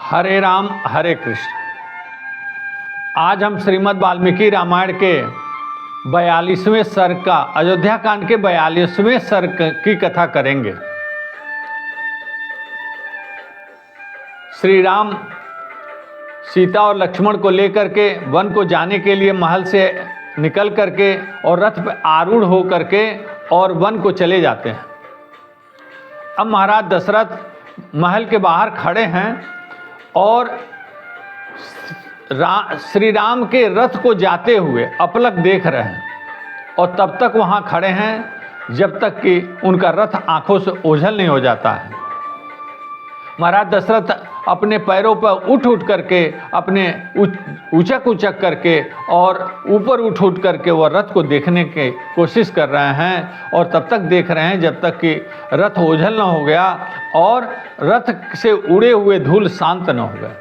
हरे राम हरे कृष्ण। आज हम श्रीमद् वाल्मीकि रामायण के 42वें सर्ग का, अयोध्या कांड के 42वें सर्ग की कथा करेंगे। श्री राम सीता और लक्ष्मण को लेकर के वन को जाने के लिए महल से निकल करके और रथ पर आरूढ़ हो करके और वन को चले जाते हैं। अब महाराज दशरथ महल के बाहर खड़े हैं और श्री राम के रथ को जाते हुए अपलक देख रहे हैं और तब तक वहाँ खड़े हैं जब तक कि उनका रथ आंखों से ओझल नहीं हो जाता है। महाराज दशरथ अपने पैरों पर उठ करके, अपने उचक करके और ऊपर उठ करके वह रथ को देखने की कोशिश कर रहे हैं और तब तक देख रहे हैं जब तक कि रथ ओझल न हो गया और रथ से उड़े हुए धूल शांत न हो गए।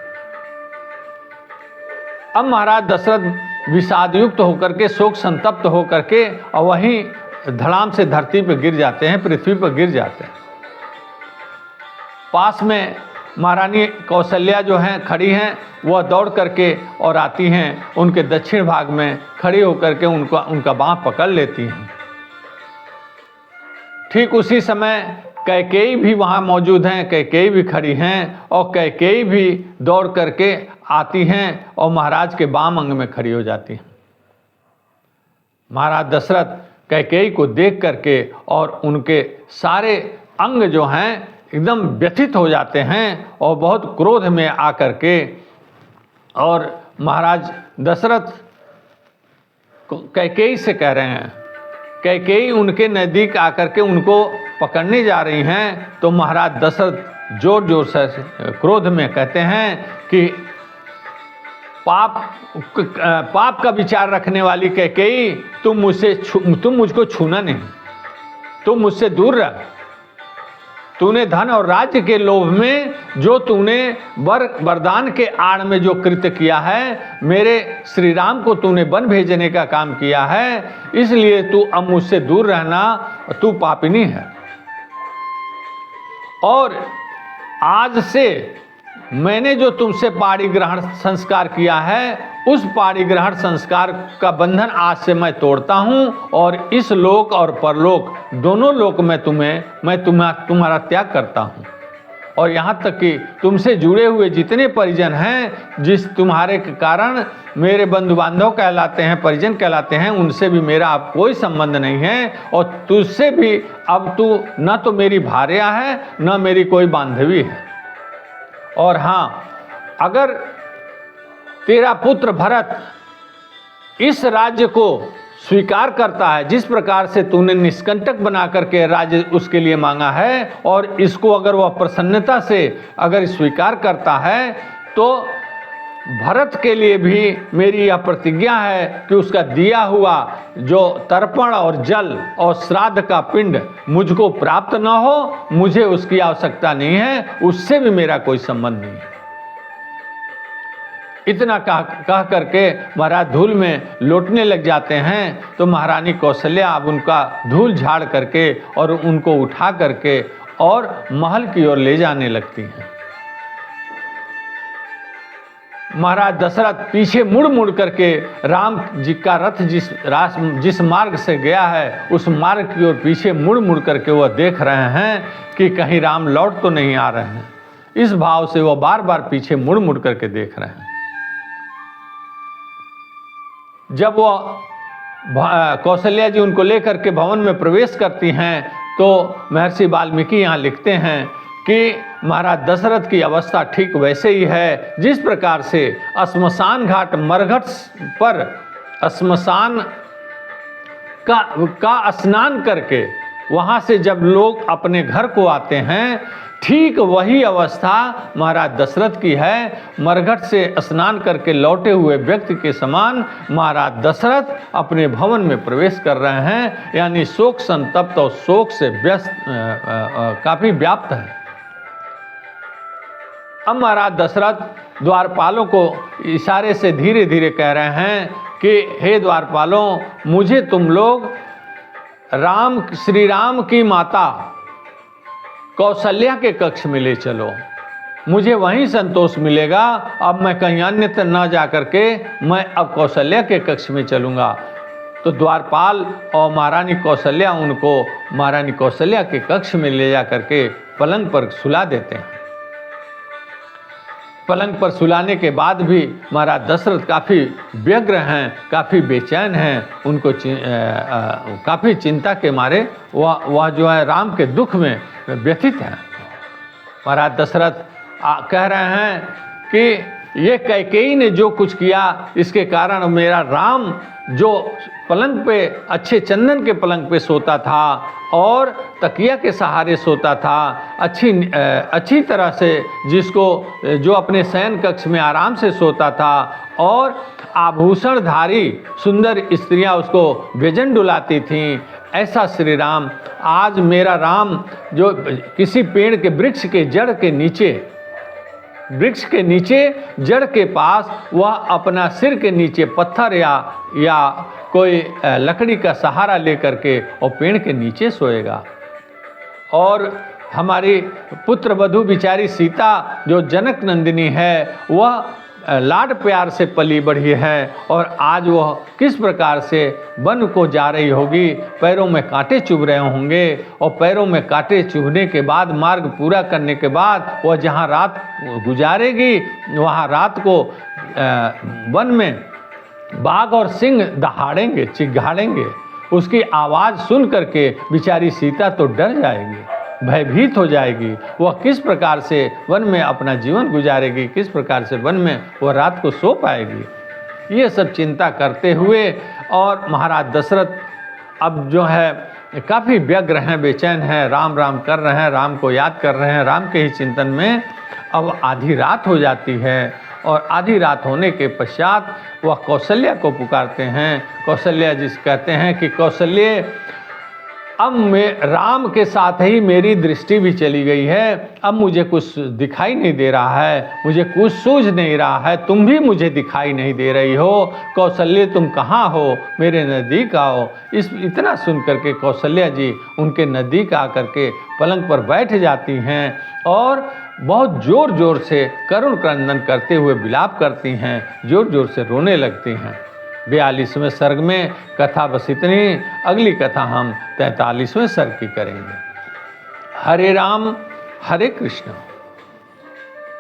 अब महाराज दशरथ विषादयुक्त होकर के, शोक संतप्त होकर के और वहीं धड़ाम से धरती पर गिर जाते हैं, पृथ्वी पर गिर जाते हैं। पास में महारानी कौशल्या जो हैं खड़ी हैं, वह दौड़ करके और आती हैं, उनके दक्षिण भाग में खड़ी होकर के उनका बाँह पकड़ लेती हैं। ठीक उसी समय कैकेयी भी वहाँ मौजूद हैं, कैकेयी भी खड़ी हैं और कैकेयी भी दौड़ करके आती हैं और महाराज के बाम अंग में खड़ी हो जाती हैं। महाराज दशरथ कैकेयी को देख करके और उनके सारे अंग जो हैं एकदम व्यथित हो जाते हैं और बहुत क्रोध में आकर के और महाराज दशरथ कैकेयी से कह रहे हैं, कैकेयी उनके नज़दीक आकर के उनको पकड़ने जा रही हैं तो महाराज दशरथ जोर जोर से क्रोध में कहते हैं कि पाप का विचार रखने वाली कैकेयी, तुम मुझको छूना नहीं, तुम मुझसे दूर रह। तूने धन और राज्य के लोभ में जो तूने वरदान के आड़ में जो कृत्य किया है, मेरे श्री राम को तूने वन भेजने का काम किया है, इसलिए तू अब मुझसे दूर रहना, तू पापिनी है। और आज से मैंने जो तुमसे पाणी ग्रहण संस्कार किया है, उस पाणी ग्रहण संस्कार का बंधन आज से मैं तोड़ता हूँ और इस लोक और परलोक दोनों लोक में तुम्हारा त्याग करता हूँ। और यहाँ तक कि तुमसे जुड़े हुए जितने परिजन हैं, जिस तुम्हारे के कारण मेरे बंधु बांधव कहलाते हैं, परिजन कहलाते हैं, उनसे भी मेरा अब कोई संबंध नहीं है और तुझसे भी अब तू न तो मेरी भार्या है न मेरी कोई बांधवी है। और हाँ, अगर तेरा पुत्र भरत इस राज्य को स्वीकार करता है, जिस प्रकार से तूने निष्कंटक बना करके राज्य उसके लिए मांगा है, और इसको अगर वह प्रसन्नता से अगर स्वीकार करता है, तो भरत के लिए भी मेरी यह प्रतिज्ञा है कि उसका दिया हुआ जो तर्पण और जल और श्राद्ध का पिंड मुझको प्राप्त न हो, मुझे उसकी आवश्यकता नहीं है, उससे भी मेरा कोई संबंध नहीं है। इतना कह करके महाराज धूल में लौटने लग जाते हैं तो महारानी कौशल्या अब उनका धूल झाड़ करके और उनको उठा करके और महल की ओर ले जाने लगती हैं। महाराज दशरथ पीछे मुड़ करके राम जी का रथ जिस मार्ग से गया है, उस मार्ग की ओर पीछे मुड़ करके वह देख रहे हैं कि कहीं राम लौट तो नहीं आ रहे हैं। इस भाव से वह बार बार पीछे मुड़ करके देख रहे हैं। जब वह कौशल्या जी उनको लेकर के भवन में प्रवेश करती हैं तो महर्षि वाल्मीकि यहाँ लिखते हैं कि महाराज दशरथ की अवस्था ठीक वैसे ही है जिस प्रकार से श्मशान घाट मरघट पर श्मशान का स्नान करके वहाँ से जब लोग अपने घर को आते हैं, ठीक वही अवस्था महाराज दशरथ की है। मरघट से स्नान करके लौटे हुए व्यक्ति के समान महाराज दशरथ अपने भवन में प्रवेश कर रहे हैं, यानी शोक संतप्त और शोक से व्यस्त काफ़ी व्याप्त है। अब महाराज दशरथ द्वारपालों को इशारे से धीरे धीरे कह रहे हैं कि हे द्वारपालों, मुझे तुम लोग श्री राम की माता कौशल्या के कक्ष में ले चलो। मुझे वहीं संतोष मिलेगा। अब मैं कहीं अन्यत्र न जा करके मैं अब कौशल्या के कक्ष में चलूँगा। तो द्वारपाल और महारानी कौशल्या उनको महारानी कौशल्या के कक्ष में ले जा करके पलंग पर सुला देते हैं। पलंग पर सुलाने के बाद भी महाराज दशरथ काफ़ी व्यग्र हैं, काफ़ी बेचैन हैं, उनको काफ़ी चिंता के मारे वह जो है राम के दुख में व्यथित हैं। महाराज दशरथ कह रहे हैं कि ये कैकेयी ने जो कुछ किया इसके कारण मेरा राम जो पलंग पे अच्छे चंदन के पलंग पे सोता था और तकिया के सहारे सोता था, अच्छी तरह से जिसको जो अपने शयन कक्ष में आराम से सोता था और आभूषणधारी सुंदर स्त्रियां उसको व्यजन डुलाती थीं, ऐसा श्री राम आज मेरा राम जो किसी पेड़ के वृक्ष के जड़ के नीचे जड़ के पास वह अपना सिर के नीचे पत्थर या कोई लकड़ी का सहारा लेकर के और पेड़ के नीचे सोएगा। और हमारी पुत्र वधू बिचारी सीता जो जनक नंदिनी है वह लाड प्यार से पली बढ़ी है और आज वह किस प्रकार से वन को जा रही होगी, पैरों में कांटे चुभ रहे होंगे और पैरों में कांटे चुभने के बाद मार्ग पूरा करने के बाद वह जहाँ रात गुजारेगी वहाँ रात को वन में बाघ और सिंह दहाड़ेंगे, चिघाड़ेंगे। उसकी आवाज़ सुन करके बेचारी सीता तो डर जाएगी, भयभीत हो जाएगी। वह किस प्रकार से वन में अपना जीवन गुजारेगी, किस प्रकार से वन में वह रात को सो पाएगी, ये सब चिंता करते हुए और महाराज दशरथ अब जो है काफ़ी व्यग्र हैं, बेचैन हैं, राम राम कर रहे हैं, राम को याद कर रहे हैं, राम के ही चिंतन में। अब आधी रात हो जाती है और आधी रात होने के पश्चात वह कौशल्या को पुकारते हैं। कौशल्या जी कहते हैं कि कौशल्य अब मैं राम के साथ ही मेरी दृष्टि भी चली गई है, अब मुझे कुछ दिखाई नहीं दे रहा है, मुझे कुछ सूझ नहीं रहा है, तुम भी मुझे दिखाई नहीं दे रही हो। कौशल्य तुम कहाँ हो, मेरे नज़दीक आओ। इतना सुन करके कौशल्या जी उनके नज़दीक आकर के पलंग पर बैठ जाती हैं और बहुत ज़ोर ज़ोर से करुण क्रंदन करते हुए विलाप करती हैं, ज़ोर ज़ोर से रोने लगती हैं। 42वें सर्ग में कथा बस इतनी, अगली कथा हम 43वें सर्ग की करेंगे। हरे राम हरे कृष्ण।